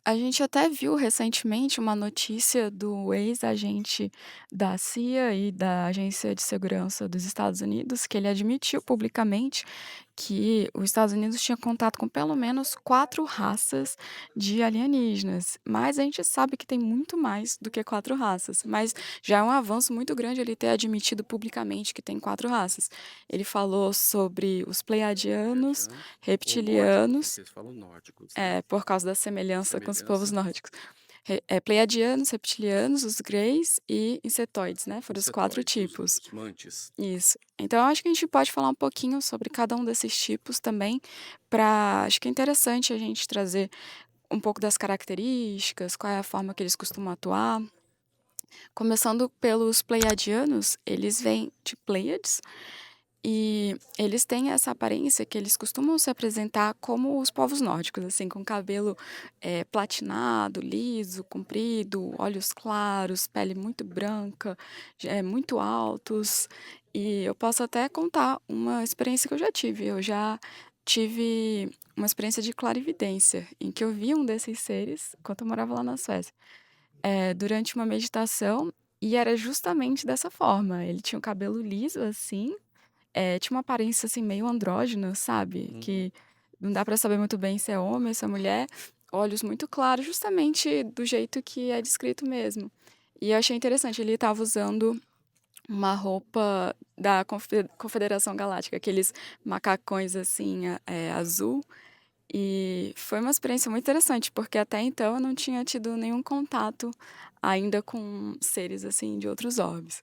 A gente até viu recentemente uma notícia do ex-agente da CIA e da Agência de Segurança dos Estados Unidos, que ele admitiu publicamente que os Estados Unidos tinha contato com pelo menos 4 raças de alienígenas, mas a gente sabe que tem muito mais do que 4 raças, mas já é um avanço muito grande ele ter admitido publicamente que tem 4 raças. Ele falou sobre os pleiadianos, Pleiadianos ou nórdicos, reptilianos, porque eles falam nórdicos, né. por causa da semelhança com os povos Semelhança, nórdicos. Pleiadianos, reptilianos, os greys e insetoides, né, foram os 4 insetoides, tipos. os mantis. Isso. Então eu acho que a gente pode falar um pouquinho sobre cada um desses tipos também, para acho que é interessante a gente trazer um pouco das características, qual é a forma que eles costumam atuar. Começando pelos pleiadianos, eles vêm de Pleiades, e eles têm essa aparência que eles costumam se apresentar como os povos nórdicos, assim, com cabelo, platinado, liso, comprido, olhos claros, pele muito branca, muito altos. E eu posso até contar uma experiência que eu já tive. Eu já tive uma experiência de clarividência, em que eu vi um desses seres enquanto eu morava lá na Suécia, durante uma meditação, e era justamente dessa forma. Ele tinha o cabelo liso, assim, tinha uma aparência, assim, meio andrógena, sabe, Uhum. que não dá pra saber muito bem se é homem ou se é mulher, olhos muito claros, justamente do jeito que é descrito mesmo. E eu achei interessante, ele estava usando uma roupa da Confederação Galáctica, aqueles macacões, assim, azul, e foi uma experiência muito interessante, porque até então eu não tinha tido nenhum contato ainda com seres, assim, de outros orbes.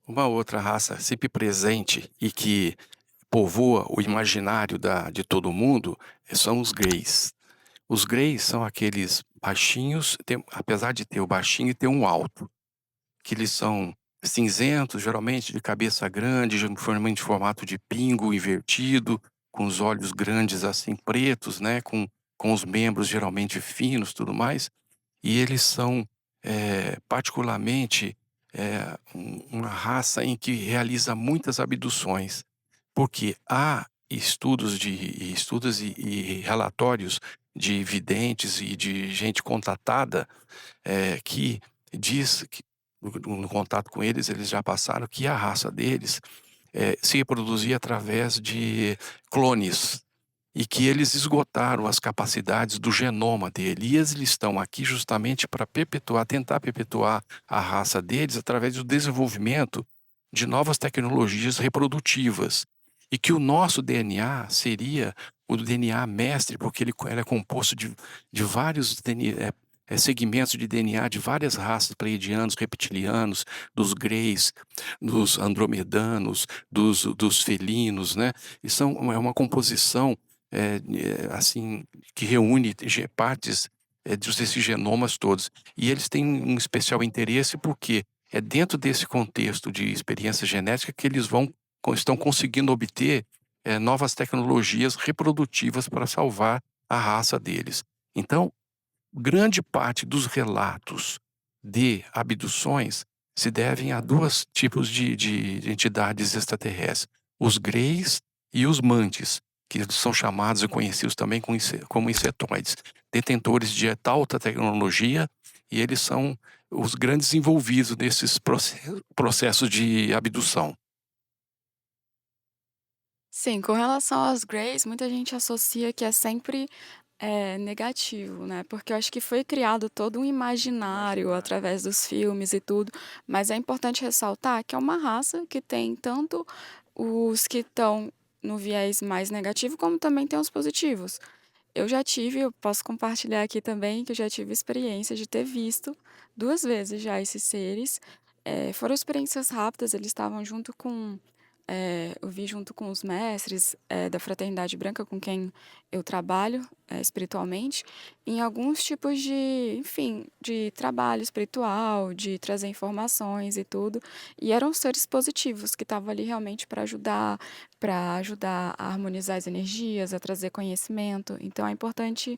Uma outra raça sempre presente e que povoa o imaginário de todo mundo são os greys. Os greys são aqueles baixinhos, apesar de ter o baixinho, ter um alto, que eles são cinzentos, geralmente de cabeça grande, geralmente em formato de pingo invertido, com os olhos grandes assim pretos, né, com os membros geralmente finos, tudo mais. E eles são, particularmente, uma raça em que realiza muitas abduções, porque há estudos e relatórios de videntes e de gente contatada, que diz que no contato com eles, eles já passaram que a raça deles, se reproduzia através de clones. E que eles esgotaram as capacidades do genoma dele, e eles estão aqui justamente para tentar perpetuar a raça deles através do desenvolvimento de novas tecnologias reprodutivas. E que o nosso DNA seria o DNA mestre, porque ele é composto de vários segmentos de DNA de várias raças, pleiadianos, reptilianos, dos greys, dos andromedanos, dos felinos, né? E é uma composição assim, que reúne partes, desses genomas todos. E eles têm um especial interesse, porque é dentro desse contexto de experiência genética que eles estão conseguindo obter, novas tecnologias reprodutivas para salvar a raça deles. Então, grande parte dos relatos de abduções se devem a 2 tipos de entidades extraterrestres: os greys e os mantis, que são chamados e conhecidos também como insetoides, detentores de alta tecnologia, e eles são os grandes envolvidos nesses processos de abdução. Sim, com relação aos greys, muita gente associa que é sempre, negativo, né, porque eu acho que foi criado todo um imaginário Imaginário. através dos filmes e tudo, mas é importante ressaltar que é uma raça que tem tanto os que estão no viés mais negativo, como também tem os positivos. Eu posso compartilhar aqui também que eu já tive experiência de ter visto 2 vezes já esses seres, foram experiências rápidas, eles estavam junto com eu vi junto com os mestres, da fraternidade branca com quem eu trabalho, espiritualmente, em alguns tipos de, enfim, de trabalho espiritual, de trazer informações e tudo, e eram seres positivos que estavam ali realmente para ajudar a harmonizar as energias, a trazer conhecimento. Então é importante,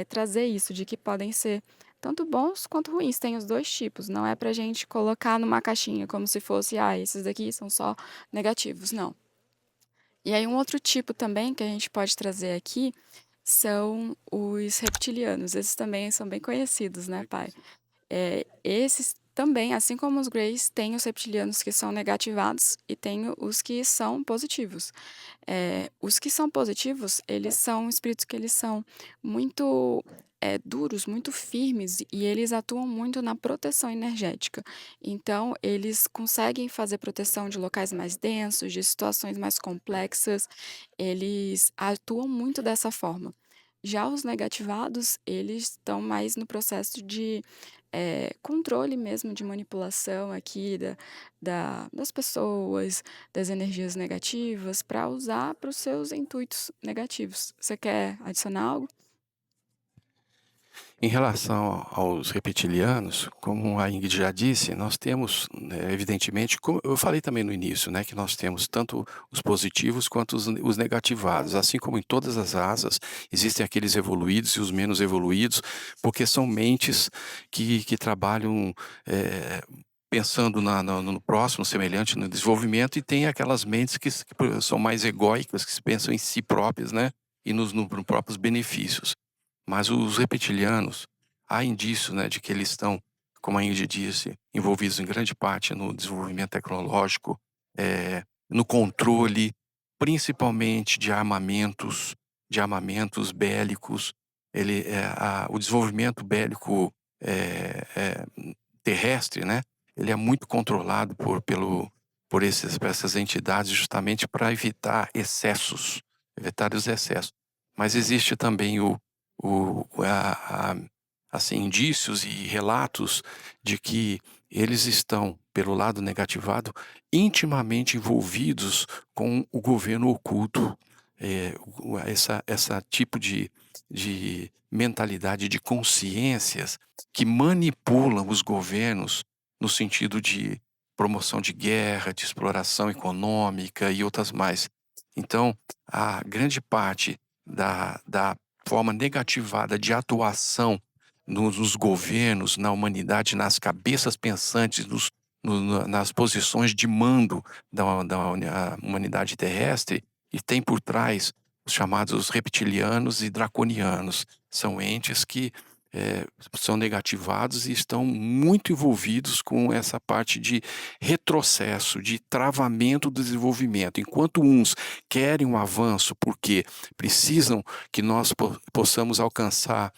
trazer isso, de que podem ser tanto bons quanto ruins, tem os 2 tipos, não é pra gente colocar numa caixinha como se fosse: "Ah, esses daqui são só negativos", não. E aí um outro tipo também que a gente pode trazer aqui, são os reptilianos, esses também são bem conhecidos, né, pai. Esses também, assim como os Greys, têm os reptilianos que são negativados e tem os que são positivos. Os que são positivos, eles são espíritos que eles são muito, duros, muito firmes e eles atuam muito na proteção energética. Então, eles conseguem fazer proteção de locais mais densos, de situações mais complexas, eles atuam muito dessa forma. Já os negativados, eles estão mais no processo de, controle mesmo, de manipulação aqui das pessoas, das energias negativas, para usar para os seus intuitos negativos. Você quer adicionar algo? Em relação aos reptilianos, como a Ingrid já disse, nós temos, evidentemente, como eu falei também no início, né, que nós temos tanto os positivos quanto os negativados. Assim como em todas as raças, existem aqueles evoluídos e os menos evoluídos, porque são mentes que trabalham, pensando no próximo, semelhante no desenvolvimento, e tem aquelas mentes que são mais egóicas, que pensam em si próprias, né, e nos próprios benefícios. Mas os reptilianos, há indício, né, de que eles estão, como a Ingrid disse, envolvidos em grande parte no desenvolvimento tecnológico, no controle, principalmente de armamentos bélicos. O desenvolvimento bélico, terrestre, né, ele é muito controlado por essas entidades justamente para evitar os excessos. Mas existe também assim, indícios e relatos de que eles estão, pelo lado negativado, intimamente envolvidos com o governo oculto. Essa tipo de mentalidade, de consciências que manipulam os governos no sentido de promoção de guerra, de exploração econômica e outras mais. Então, a grande parte da forma negativada de atuação nos governos, na humanidade, nas cabeças pensantes, nas posições de mando da humanidade terrestre, e tem por trás os chamados reptilianos e draconianos. São entes que são negativados e estão muito envolvidos com essa parte de retrocesso, de travamento do desenvolvimento. Enquanto uns querem um avanço porque precisam que nós possamos alcançar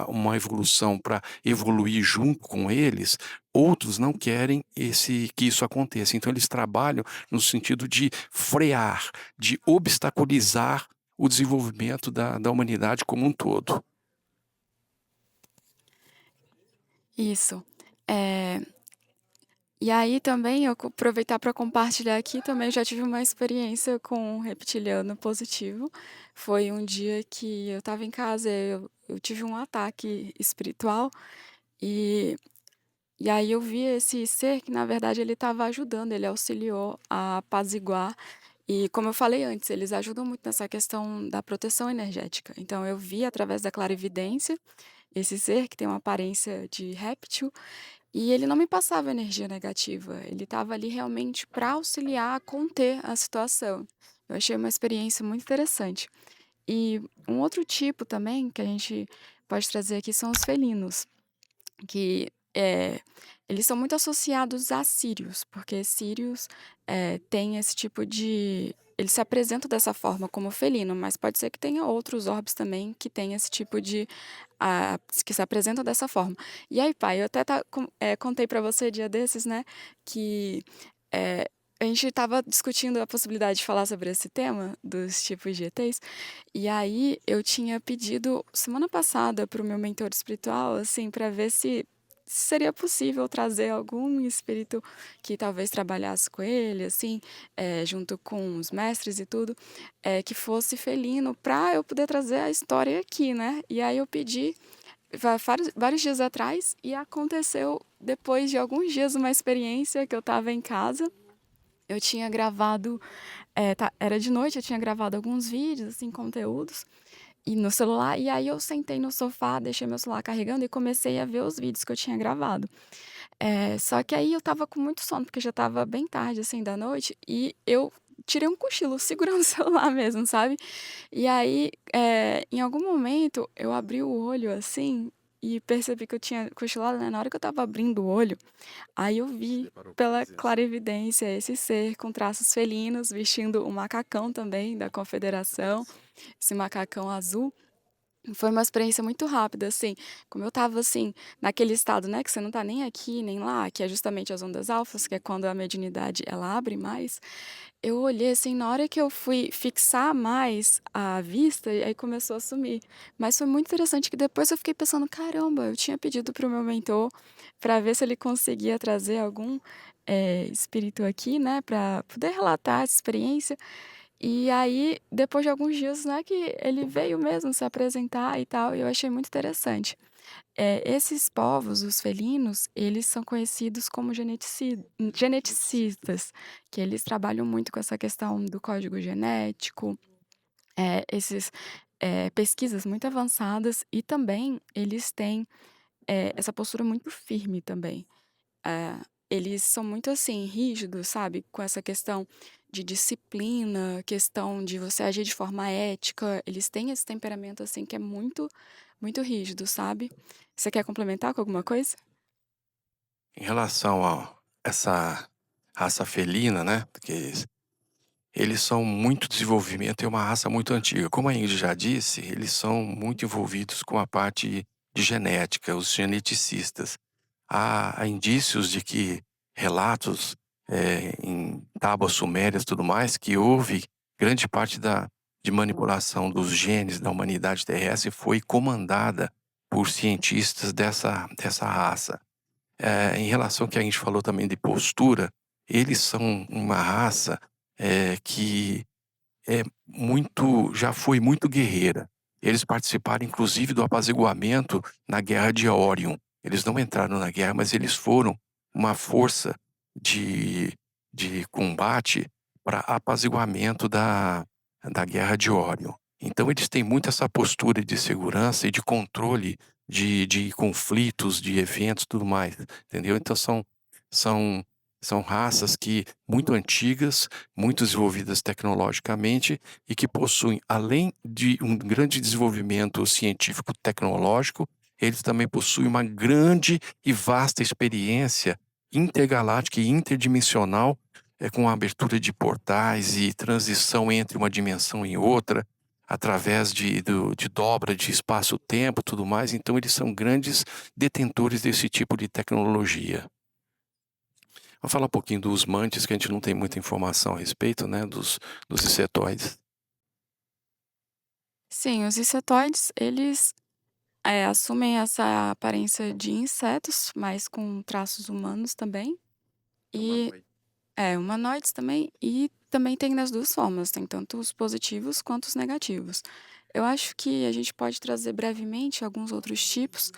uma evolução para evoluir junto com eles, outros não querem que isso aconteça. Então eles trabalham no sentido de frear, de obstaculizar o desenvolvimento da humanidade como um todo. Isso. Eh, e aí também eu aproveitar para compartilhar aqui também, já tive uma experiência com um reptiliano positivo. Foi um dia que eu estava em casa, eu tive um ataque espiritual e e aí eu vi esse ser que na verdade ele estava ajudando, ele auxiliou a apaziguar e como eu falei antes, eles ajudam muito nessa questão da proteção energética. Então eu vi através da clarividência esse ser que tem uma aparência de réptil e ele não me passava energia negativa, ele estava ali realmente para auxiliar a conter a situação. Eu achei uma experiência muito interessante. E um outro tipo também que a gente pode trazer aqui são os felinos, que, eles são muito associados a sírios, porque sírios, têm esse tipo de eles se apresentam dessa forma como felino, mas pode ser que tenha outros orbes também que tenham esse tipo de que se apresentam dessa forma. E aí, pai, eu até contei para você dia desses, né, que, eh, a gente estava discutindo a possibilidade de falar sobre esse tema dos tipos de ETs, e aí eu tinha pedido semana passada para o meu mentor espiritual, assim, para ver se seria possível trazer algum espírito que talvez trabalhasse com ele, assim, junto com os mestres e tudo, que fosse felino, para eu poder trazer a história aqui, né. E aí eu pedi vários dias atrás e aconteceu depois de alguns dias uma experiência que eu estava em casa, eu tinha gravado, era de noite, eu tinha gravado alguns vídeos, assim, conteúdos, e no celular, e aí eu sentei no sofá, deixei meu celular carregando e comecei a ver os vídeos que eu tinha gravado. Só que aí eu estava com muito sono, porque já estava bem tarde, assim, da noite, e eu tirei um cochilo segurando o celular mesmo, sabe. E aí, em algum momento eu abri o olho, assim, e percebi que eu tinha cochilado, né, na hora que eu estava abrindo o olho, aí eu vi Você parou pra pela fazer assim. clarividência esse ser com traços felinos, vestindo um macacão também da confederação, Isso. esse macacão azul. Foi uma experiência muito rápida, assim, como eu estava, assim, naquele estado, né, que você não tá nem aqui nem lá, que é justamente as ondas alfas, que é Sim. quando a mediunidade ela abre mais, eu olhei, assim, na hora que eu fui fixar mais a vista, e aí começou a sumir. Mas foi muito interessante que depois eu fiquei pensando: "Caramba, eu tinha pedido para o meu mentor para ver se ele conseguia trazer algum, espírito aqui, né, para poder relatar essa experiência". E aí, depois de alguns dias, né, que ele veio mesmo se apresentar e tal, e eu achei muito interessante. Esses povos, os felinos, eles são conhecidos como Geneticistas. geneticistas, que eles trabalham muito com essa questão do código genético, esses, pesquisas muito avançadas e também eles têm, essa postura muito firme também. É, eles são muito, assim, rígidos, sabe, com essa questão de disciplina, questão de você agir de forma ética, eles têm esse temperamento, assim, que é muito, muito rígido, sabe. Você quer complementar com alguma coisa? Em relação a essa raça felina, né, porque eles são muito desenvolvimento e é uma raça muito antiga. Como a Ingrid já disse, eles são muito envolvidos com a parte de genética, os geneticistas. Há indícios de que relatos, em tábuas sumérias e tudo mais, que houve grande parte da de manipulação dos genes da humanidade terrestre foi comandada por cientistas dessa raça. Em relação ao que a gente falou também de postura, eles são uma raça, que já foi muito guerreira. Eles participaram inclusive do apaziguamento na guerra de Órion. Eles não entraram na guerra, mas eles foram uma força de combate para apaziguamento da guerra de Órion. Então eles têm muito essa postura de segurança e de controle de conflitos, de eventos, e tudo mais, entendeu? Então são são raças que muito antigas, muito desenvolvidas tecnologicamente e que possuem, além de um grande desenvolvimento científico-tecnológico, eles também possuem uma grande e vasta experiência intergaláctica e interdimensional, com a abertura de portais e transição entre uma dimensão e outra, através de dobra de espaço-tempo, tudo mais. Então eles são grandes detentores desse tipo de tecnologia. Vamos falar um pouquinho dos mantes, que a gente não tem muita informação a respeito, né, dos insetóides. Sim, os insetóides, eles, assumem essa aparência de insetos, mas com traços humanos também, e Humanoide. humanoides também, e também tem das 2 formas, tem tanto os positivos quanto os negativos. Eu acho que a gente pode trazer brevemente alguns outros tipos,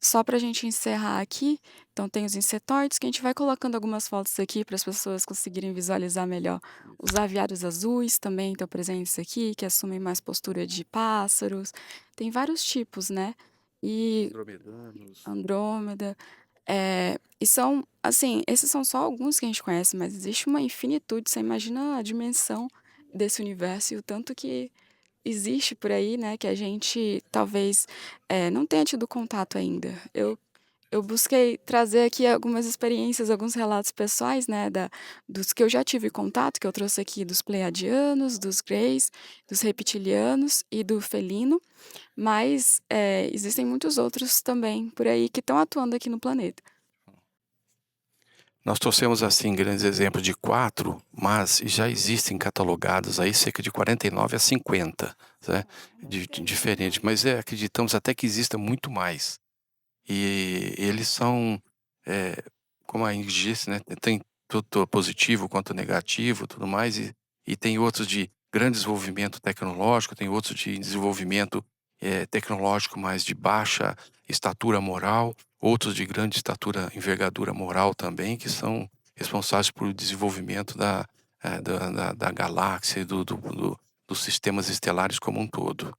só para a gente encerrar aqui. Então tem os insetóides, que a gente vai colocando algumas fotos aqui para as pessoas conseguirem visualizar melhor. Os Isso. aviários azuis também estão presentes aqui, que assumem mais postura de pássaros. Tem vários tipos, né. E Andromedanos. Andrômeda. E são assim, esses são só alguns que a gente conhece, mas existe uma infinitude, você imagina a dimensão desse universo e o tanto que existe por aí, né, que a gente talvez, não tenha tido contato ainda. Eu busquei trazer aqui algumas experiências, alguns relatos pessoais, né, dos que eu já tive contato, que eu trouxe aqui dos pleiadianos, dos greys, dos reptilianos e do felino, mas, existem muitos outros também por aí que estão atuando aqui no planeta. Nós trouxemos, assim, grandes exemplos de 4, mas já existem catalogados aí cerca de 49 a 50, né, de diferentes, mas, acreditamos até que exista muito mais. E eles são, eh, como a Ingrid disse, né, tem tanto positivo quanto negativo, tudo mais, e tem outros de grande desenvolvimento tecnológico, tem outros de desenvolvimento, tecnológico, mas de baixa estatura moral, outros de grande estatura, envergadura moral também, que são responsáveis por desenvolvimento da galáxia e dos sistemas estelares como um todo.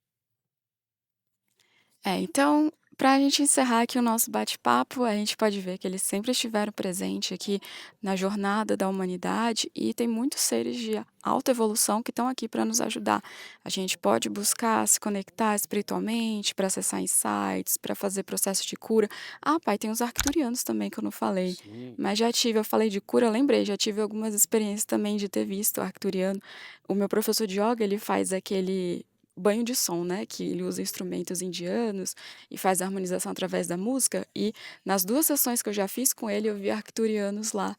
Então, Para a gente encerrar aqui o nosso bate-papo, a gente pode ver que eles sempre estiveram presentes aqui na jornada da humanidade e tem muitos seres de alta evolução que estão aqui para nos ajudar. A gente pode buscar se conectar espiritualmente para acessar insights, para fazer processo de cura. Ah, pai, tem os arcturianos também que eu não falei, Sim. mas já tive, eu falei de cura, eu lembrei, já tive algumas experiências também de ter visto o arcturiano. O meu professor de yoga, ele faz aquele banho de som, né, que ele usa instrumentos indianos e faz a harmonização através da música, e nas 2 sessões que eu já fiz com ele, eu vi arcturianos lá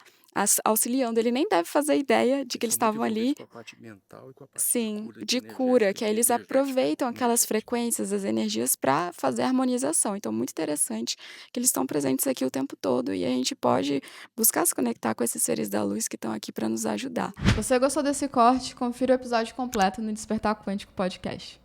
auxiliando. Ele nem deve fazer ideia de Eles que eles são muito estavam envolvidos ali. com a parte mental e com a parte de Sim, cura de de cura, que aí eles aproveitam aquelas energética. frequências, as energias para fazer a harmonização. Então, muito interessante que eles estão presentes aqui o tempo todo e a gente pode buscar se conectar com esses seres da luz que estão aqui para nos ajudar. Se você gostou desse corte, confira o episódio completo no Despertar Quântico Podcast.